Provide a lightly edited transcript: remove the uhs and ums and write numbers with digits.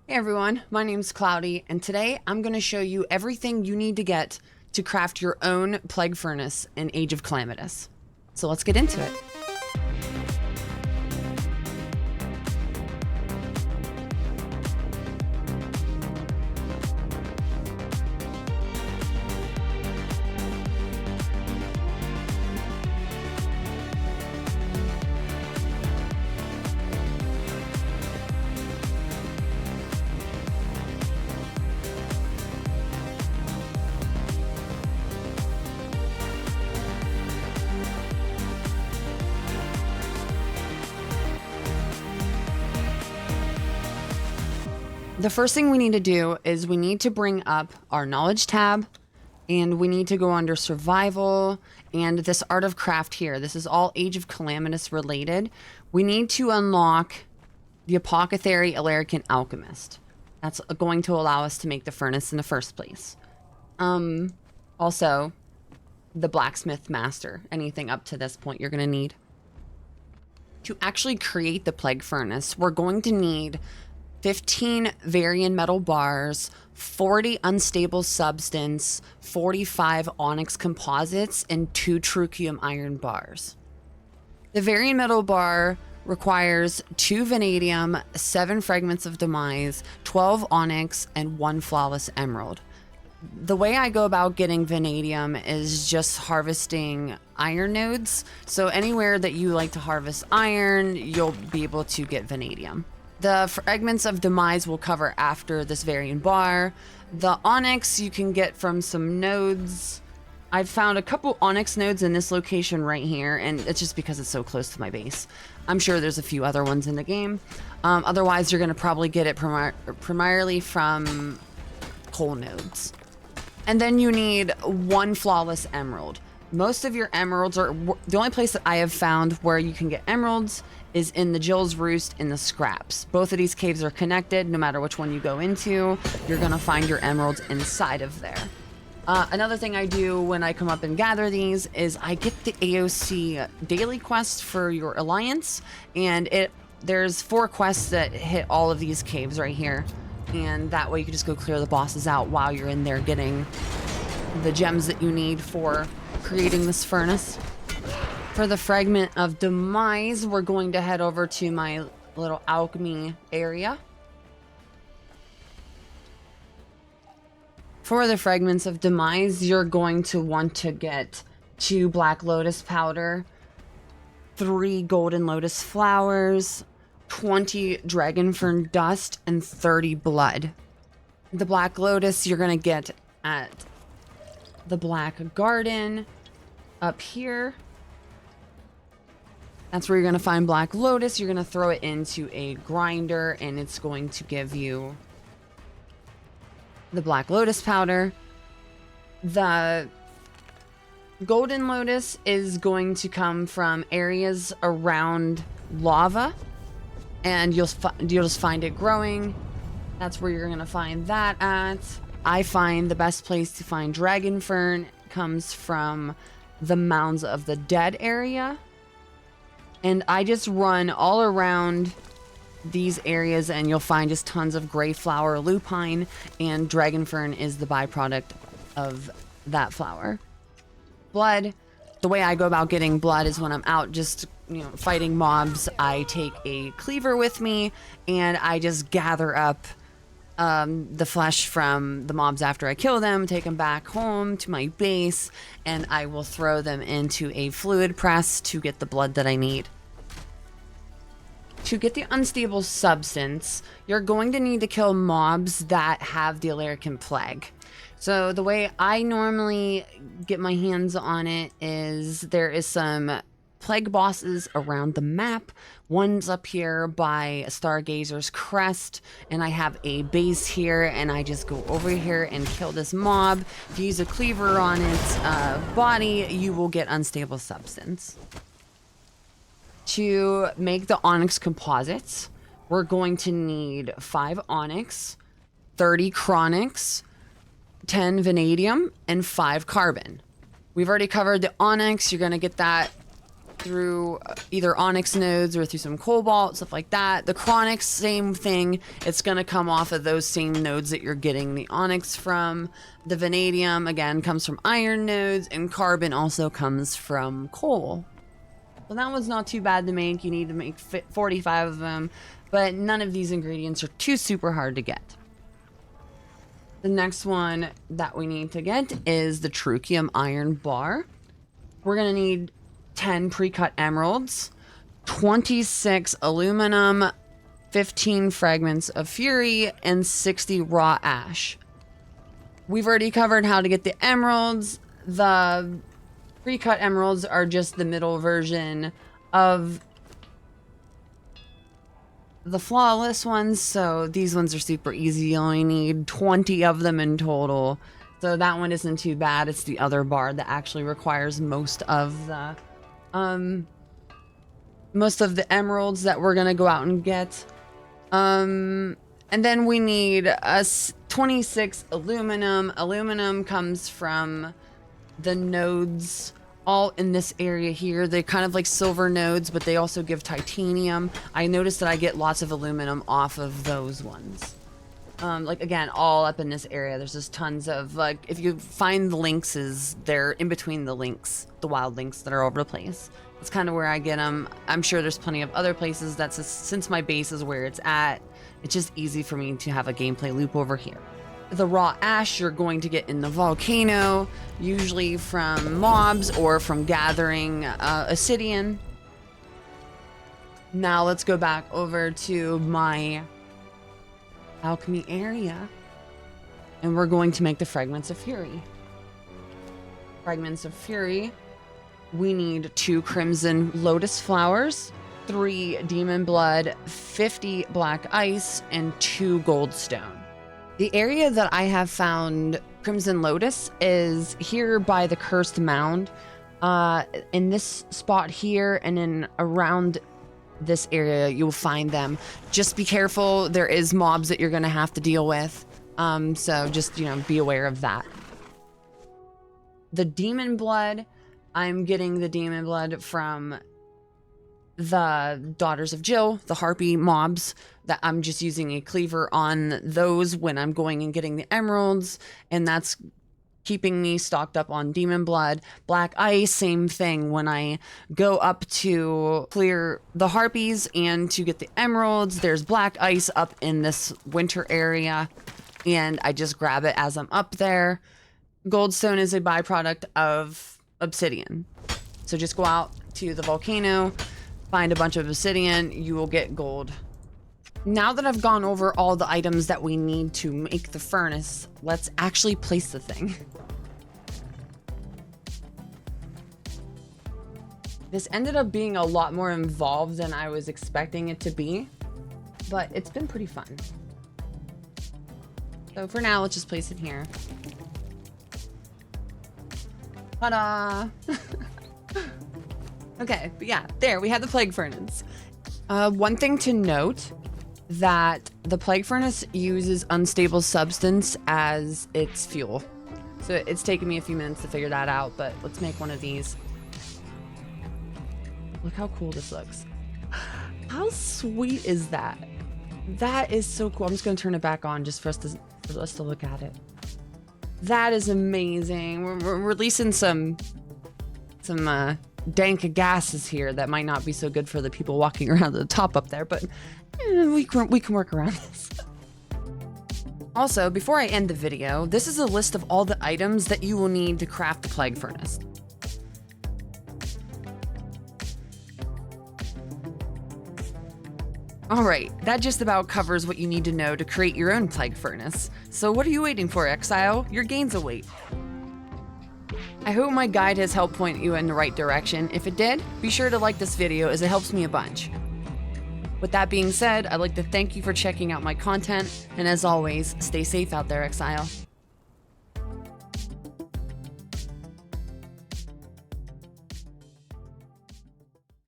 Hey everyone, my name's Cloudy, and today I'm going to show you everything you need to get to craft your own Plague Furnace in Age of Calamitous. So let's get into it. The first thing we need to do is we need to bring up our knowledge tab, and we need to go under survival and this art of craft here. This is all Age of Calamitous related. We need to unlock the Apothecary Alarican Alchemist. That's going to allow us to make the furnace in the first place. Also, the Blacksmith Master. Anything up to this point you're going to need. To actually create the Plague Furnace, we're going to need 15 Verian Metal Bars, 40 Unstable Substance, 45 Onyx Composites, and 2 Trucioum Iron Bars. The Verian Metal Bar requires 2 Vanadium, 7 Fragments of Demise, 12 Onyx, and 1 Flawless Emerald. The way I go about getting Vanadium is just harvesting iron nodes. So anywhere that you like to harvest iron, you'll be able to get Vanadium. The Fragments of Demise will cover after this Verian Bar. The Onyx you can get from some nodes. I've found a couple Onyx nodes in this location right here, and it's just because it's so close to my base. I'm sure there's a few other ones in the game. Otherwise, you're going to probably get it primarily from coal nodes. And then you need 1 Flawless Emerald. Most of your emeralds are... The only place that I have found where you can get emeralds is in the Jill's Roost in the Scraps. Both of these caves are connected. No matter which one you go into, you're going to find your emeralds inside of there. Another thing I do when I come up and gather these is I get the AoC daily quest for your alliance. And there's 4 quests that hit all of these caves right here. And that way you can just go clear the bosses out while you're in there getting the gems that you need for creating this furnace. For the Fragment of Demise, we're going to head over to my little alchemy area. For the Fragments of Demise, you're going to want to get 2 Black Lotus powder, 3 Golden Lotus flowers, 20 Dragon Fern dust, and 30 blood. The Black Lotus you're going to get at the Black Garden up here. That's where you're going to find Black Lotus. You're going to throw it into a grinder, and it's going to give you the Black Lotus powder. The Golden Lotus is going to come from areas around lava, and you'll just find it growing. That's where you're going to find that at. I find the best place to find Dragon Fern comes from the Mounds of the Dead area. And I just run all around these areas, and you'll find just tons of gray flower lupine, and Dragon Fern is the byproduct of that flower. Blood, the way I go about getting blood is when I'm out just, fighting mobs, I take a cleaver with me, and I just gather up the flesh from the mobs after I kill them, take them back home to my base, and I will throw them into a fluid press to get the blood that I need. To get the unstable substance, you're going to need to kill mobs that have the Alarican Plague. So the way I normally get my hands on it is there is some plague bosses around the map. One's up here by Stargazer's Crest, and I have a base here, and I just go over here and kill this mob. If you use a cleaver on its body, you will get unstable substance. To make the Onyx Composites, we're going to need 5 Onyx, 30 Chronix, 10 Vanadium, and 5 Carbon. We've already covered the Onyx. You're going to get that through either onyx nodes or through some cobalt, stuff like that. The chronics, same thing. It's going to come off of those same nodes that you're getting the onyx from. The vanadium, again, comes from iron nodes, and carbon also comes from coal. So that one's not too bad to make. You need to make 45 of them, but none of these ingredients are too super hard to get. The next one that we need to get is the Trucioum Iron Bar. We're going to need 10 pre-cut emeralds, 26 aluminum, 15 fragments of fury, and 60 raw ash. We've already covered how to get the emeralds. The pre-cut emeralds are just the middle version of the flawless ones, so these ones are super easy. You only need 20 of them in total, so that one isn't too bad. It's the other bar that actually requires most of the emeralds that we're gonna go out and get. And then we need 26 aluminum. Aluminum comes from the nodes all in this area here. They're kind of like silver nodes, but they also give titanium. I noticed that I get lots of aluminum off of those ones. Like again, all up in this area, there's just tons of, like, if you find the lynxes, they're in between the lynx, the wild lynx that are over the place. It's kind of where I get them. I'm sure there's plenty of other places. Since my base is where it's at, it's just easy for me to have a gameplay loop over here. The raw ash you're going to get in the volcano, usually from mobs or from gathering obsidian. Now let's go back over to my alchemy area, and we're going to make the Fragments of Fury. Fragments of Fury, we need 2 crimson lotus flowers, 3 demon blood, 50 black ice, and 2 goldstone. The area that I have found crimson lotus is here by the cursed mound, in this spot here, and then around this area you'll find them. Just be careful, there is mobs that you're gonna have to deal with, so just, you know, be aware of that. The demon blood, I'm getting the demon blood from the Daughters of Jill, the harpy mobs, that I'm just using a cleaver on those when I'm going and getting the emeralds, and that's keeping me stocked up on demon blood. Black ice, same thing. When I go up to clear the harpies and to get the emeralds, there's black ice up in this winter area, and I just grab it as I'm up there. Goldstone is a byproduct of obsidian, so just go out to the volcano, find a bunch of obsidian, you will get gold. Now that I've gone over all the items that we need to make the furnace, let's actually place the thing. This ended up being a lot more involved than I was expecting it to be, but it's been pretty fun. So for now, let's just place it here. Ta-da! Okay, but yeah, there, we have the Plague Furnace. One thing to note, that the Plague Furnace uses unstable substance as its fuel. So it's taken me a few minutes to figure that out, but let's make one of these. Look how cool this looks. How sweet is that? That is so cool. I'm just gonna turn it back on just for us to look at it. That is amazing. We're releasing some dank gases here that might not be so good for the people walking around the top up there, but we can work around this. Also, before I end the video, this is a list of all the items that you will need to craft the Plague Furnace. Alright, that just about covers what you need to know to create your own Plague Furnace. So what are you waiting for, Exile? Your gains await. I hope my guide has helped point you in the right direction. If it did, be sure to like this video as it helps me a bunch. With that being said, I'd like to thank you for checking out my content, and as always, stay safe out there, Exile.